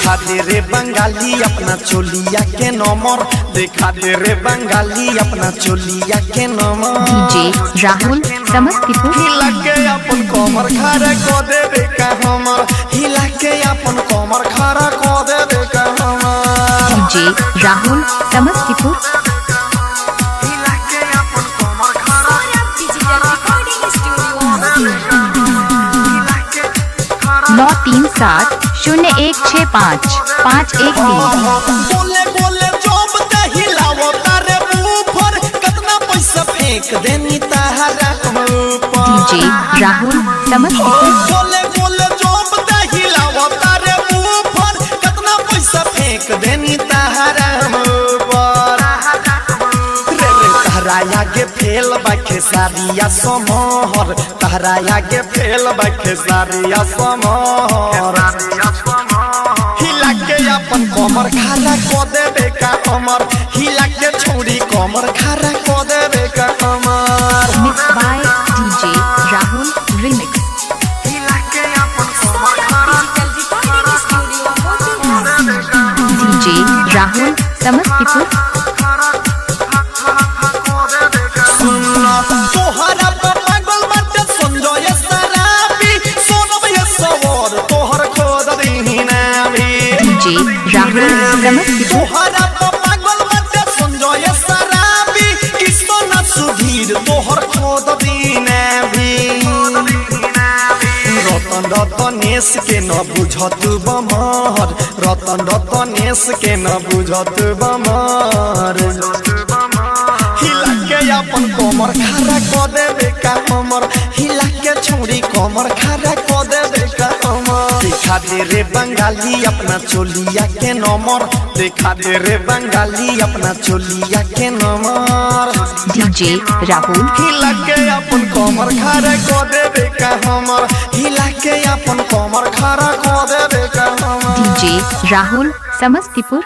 देखा दे रे बंगाली अपना चोलिया के नंबर, देखा दे रे बंगाली अपना चोलिया के नंबर। डीजे राहुल समस्तीपुर। हिला के अपन कमर खड़ा को देबे का हमर, हिला के अपन कमर खड़ा को देबे का हमर। डीजे राहुल समस्तीपुर। 937016551 बोले बोले जब ते हिलावो तारे ऊपर कितना पैसा फेंक देनी तारा ऊपर। डीजे राहुल समस्तीपुर। बोले बोले जब ते हिलावो तारे ऊपर कितना पैसा फेंक देनी तारा ऊपर। रे रे तहराया के फेल बाखे सारिया समहर, तहराया के फेल बाखे सारिया समहर। हिला के अपन कमर खड़ा को देबे का हमर, हिला के छोड़ी कमर खड़ा को देबे का हमर। Mix by DJ Rahul remix. हिला के अपन कमर खड़ा डीजे राहुल समस्तीपुर। तोहरा पर पागल बाटे संजय सराबी, सोनम ये सवर तोहर खोद दीना भी। डीजे राहुल समस्तीपुर। तोहरा पर पागल बाटे संजय सराबी, किसो न सुधीर तोहर खोद दीना भी। रतन रतनेश के न बुझत बमहर, रतन रतनेश के न बुझत बमहर। हिला के अपन कमर खड़ा को देबे का हमर, हिला के छोड़ी कमर खड़ा को देबे का हमर। देखा दे रे बंगाली अपना चोलिया के नंबर, देखा दे रे बंगाली अपना चोलिया के नंबर। डीजे राहुल। हिला के अपन कमर खड़ा को देबे का हमर, हिला के अपन कमर खड़ा को देबे का हमर। डीजे राहुल समस्तीपुर।